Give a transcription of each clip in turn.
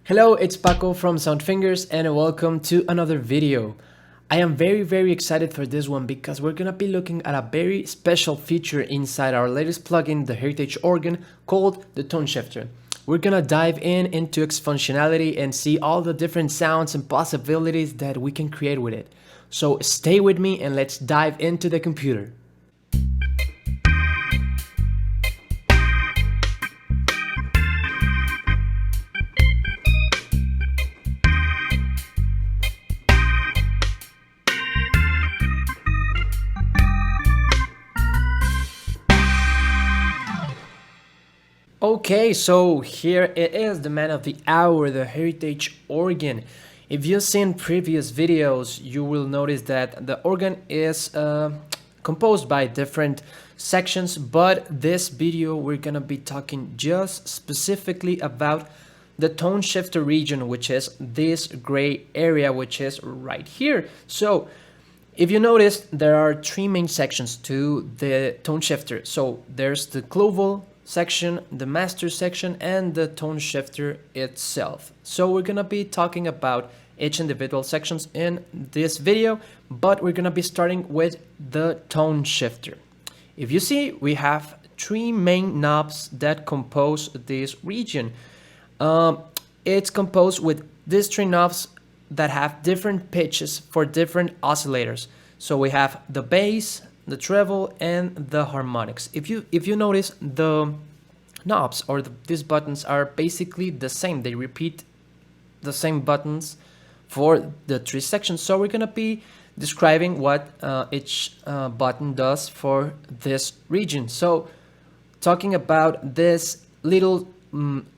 Hello, it's Paco from Soundfingers and welcome to another video. I am very excited for this one because we're gonna be looking at a very special feature inside our latest plugin, the Heritage organ, called the Tone Shifter. We're gonna dive into its functionality and see all the different sounds and possibilities that we can create with it. So stay with me and let's dive into the computer. Okay, so here it is, the man of the hour, the Heritage organ. If you've seen previous videos, you will notice that the organ is composed by different sections, but this video we're gonna be talking just specifically about the tone shifter region, which is this gray area, which is right here. So if you notice, there are three main sections to the tone shifter. So there's the global section, the master section, and the tone shifter itself. So we're gonna be talking about each individual sections in this video, but we're gonna be starting with the tone shifter. If you see, we have three main knobs that compose this region. It's composed with these three knobs that have different pitches for different oscillators. So we have the bass, the treble, and the harmonics. If you notice, the knobs or these buttons are basically the same. They repeat the same buttons for the three sections. So we're gonna be describing what each button does for this region. So talking about this little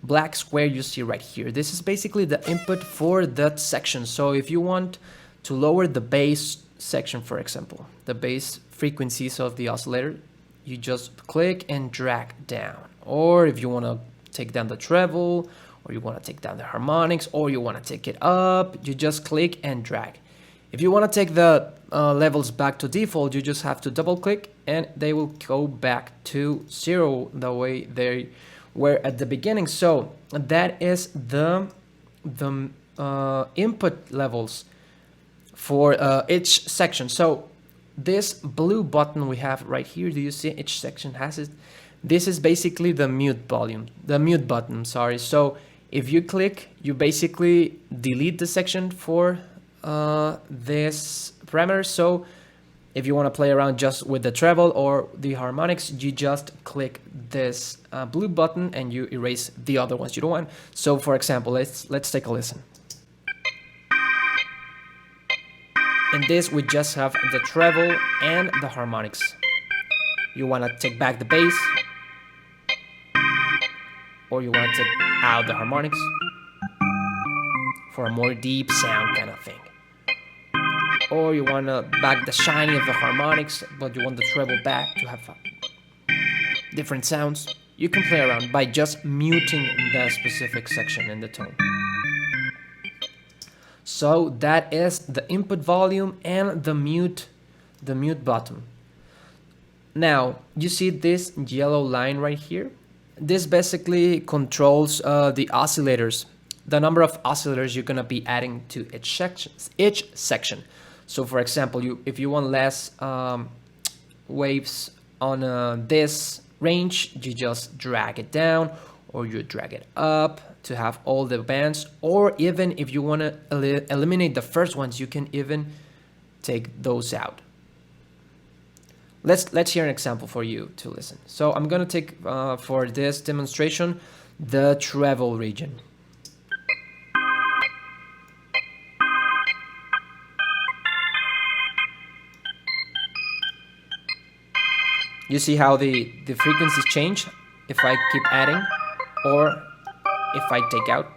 black square you see right here, this is basically the input for that section. So if you want to lower the bass section, for example, the bass frequencies of the oscillator, you just click and drag down. Or if you want to take down the treble, or you want to take down the harmonics, or you want to take it up, you just click and drag. If you want to take the levels back to default, you just have to double click and they will go back to zero the way they were at the beginning. So that is the input levels for each section. So this blue button we have right here, do you see each section has it? This is basically the mute button, sorry. So if you click, you basically delete the section for this parameter. So if you want to play around just with the treble or the harmonics, you just click this blue button and you erase the other ones you don't want. So for example, let's take a listen. In this, we just have the treble and the harmonics. You want to take back the bass, or you want to take out the harmonics for a more deep sound kind of thing. Or you want to back the shiny of the harmonics, but you want the treble back to have different sounds. You can play around by just muting the specific section in the tone. So that is the input volume and the mute button. Now you see this yellow line right here. This basically controls the oscillators, the number of oscillators you're gonna be adding to each section. So for example, if you want less waves on this range, you just drag it down or you drag it up to have all the bands, or even if you want to eliminate the first ones, you can even take those out. Let's hear an example for you to listen. So I'm gonna take for this demonstration the treble region. You see how the frequencies change if I keep adding or if I take out.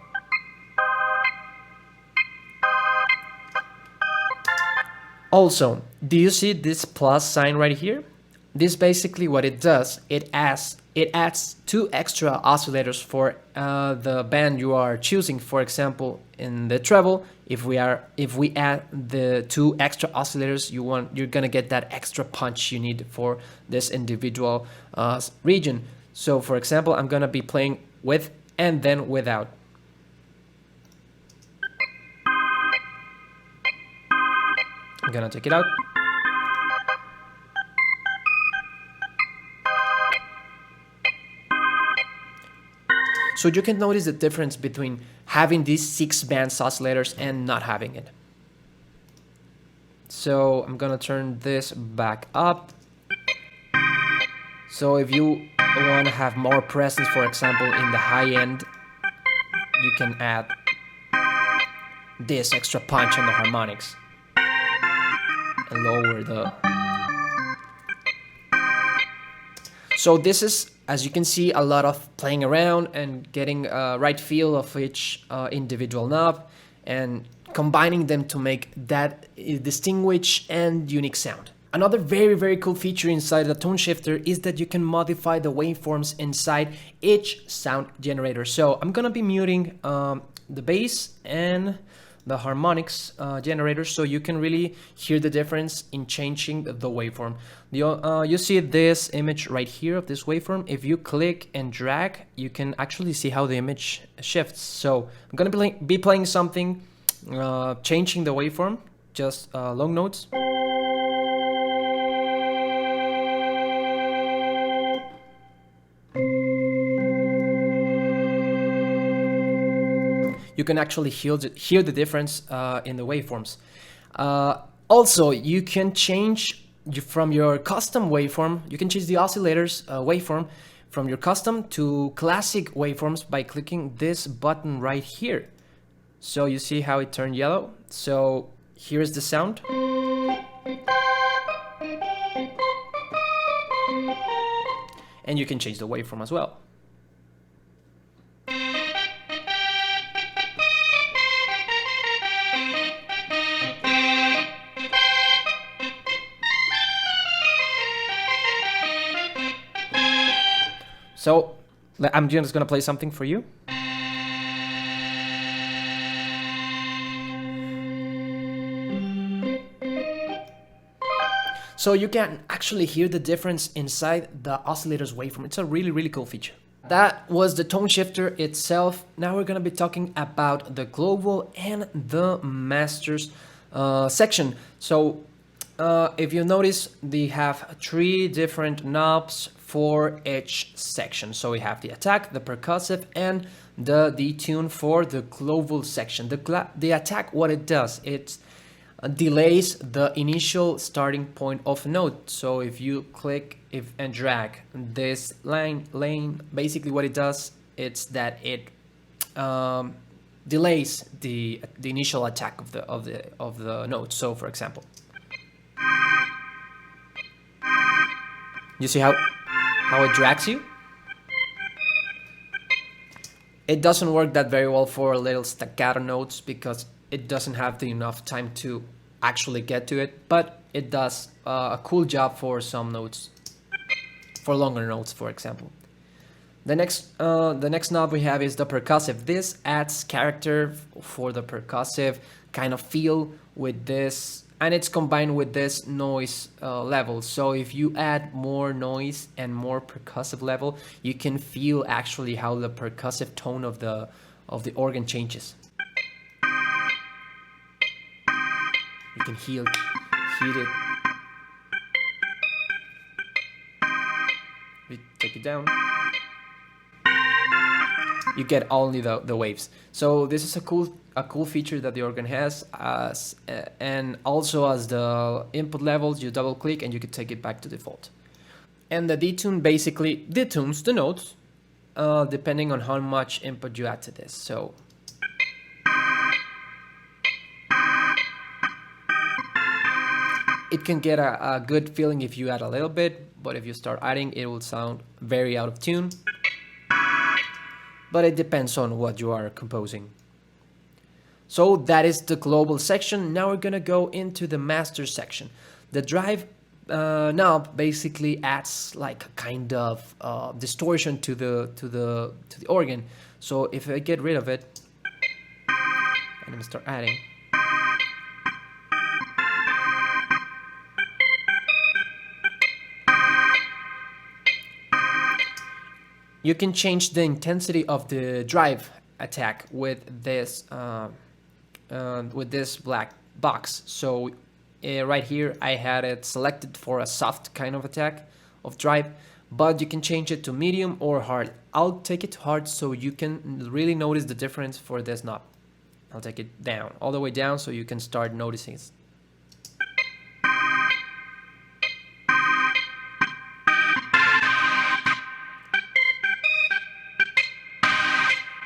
Also, do you see this plus sign right here? This basically what it does, it adds two extra oscillators for the band you are choosing. For example, in the treble, if we add the two extra oscillators, you're gonna get that extra punch you need for this individual region. So for example, I'm gonna be playing with and then without. I'm gonna take it out. So you can notice the difference between having these 6-band oscillators and not having it. So I'm gonna turn this back up. So if you want to have more presence, for example, in the high end, you can add this extra punch on the harmonics and lower the... So this is, as you can see, a lot of playing around and getting a right feel of each individual knob and combining them to make that distinguished and unique sound. Another very cool feature inside the tone shifter is that you can modify the waveforms inside each sound generator. So I'm gonna be muting the bass and the harmonics generator, so you can really hear the difference in changing the waveform. You see this image right here of this waveform. If you click and drag, you can actually see how the image shifts. So I'm gonna be playing something, changing the waveform, just long notes. You can actually hear the difference in the waveforms. Also, you can change from your custom waveform, you can change the oscillators waveform from your custom to classic waveforms by clicking this button right here. So you see how it turned yellow? So here's the sound. And you can change the waveform as well. So I'm just gonna play something for you. So you can actually hear the difference inside the oscillator's waveform. It's a really cool feature. That was the tone shifter itself. Now we're gonna be talking about the global and the masters section. So if you notice, they have 3 different knobs for each section. So we have the attack, the percussive, and the detune for the global section. The attack, what it does, it delays the initial starting point of a note. So if you click and drag this lane, basically what it does, it's that it delays the initial attack of the note. So for example, you see how it drags you? It doesn't work that very well for little staccato notes because it doesn't have enough time to actually get to it, but it does a cool job for some notes, for longer notes, for example. The next knob we have is the percussive. This adds character for the percussive kind of feel with this, and it's combined with this noise level. So if you add more noise and more percussive level, you can feel actually how the percussive tone of the organ changes. You can hear it. We take it down. You get only the waves. So this is a cool feature that the organ has, and also as the input levels, you double click and you can take it back to default. And the detune basically detunes the notes depending on how much input you add to this. So it can get a good feeling if you add a little bit, but if you start adding, it will sound very out of tune. But it depends on what you are composing. So that is the global section. Now we're gonna go into the master section. The drive knob basically adds like a kind of distortion to the organ. So if I get rid of it, and I'm start adding, you can change the intensity of the drive attack with this black box. So right here I had it selected for a soft kind of attack of drive, but you can change it to medium or hard. I'll take it to hard so you can really notice the difference for this knob. I'll take it down, all the way down, so you can start noticing it.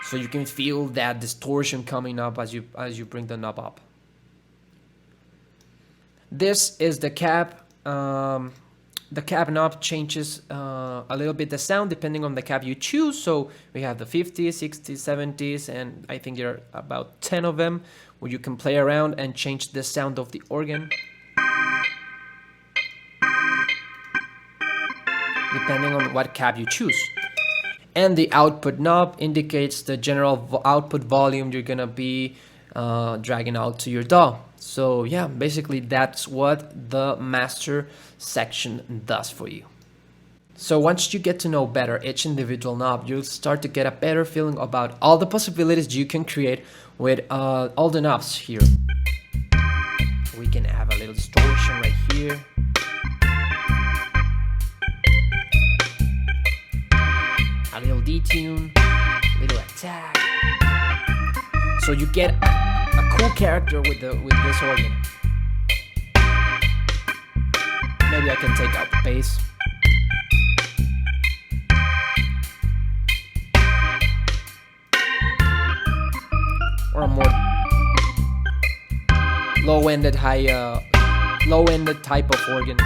So you can feel that distortion coming up as you bring the knob up. This is the cap. The cap knob changes a little bit the sound depending on the cap you choose. So we have the 50s, 60s, 70s, and I think there are about 10 of them where you can play around and change the sound of the organ depending on what cap you choose. And the output knob indicates the general output volume you're gonna be dragging out to your DAW. So yeah, basically that's what the master section does for you. So once you get to know better each individual knob, you'll start to get a better feeling about all the possibilities you can create with all the knobs here. We can have a little distortion right here. A little detune, a little attack. So you get a cool character with this organ. Maybe I can take out the bass. Or a more low-ended type of organ.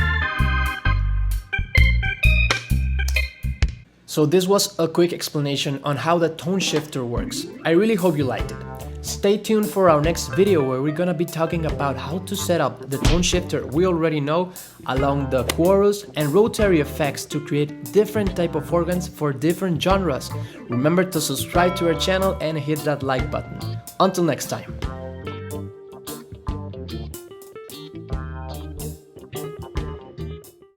So this was a quick explanation on how the tone shifter works. I really hope you liked it. Stay tuned for our next video where we're gonna be talking about how to set up the tone shifter we already know along the chorus and rotary effects to create different type of organs for different genres. Remember to subscribe to our channel and hit that like button. Until next time.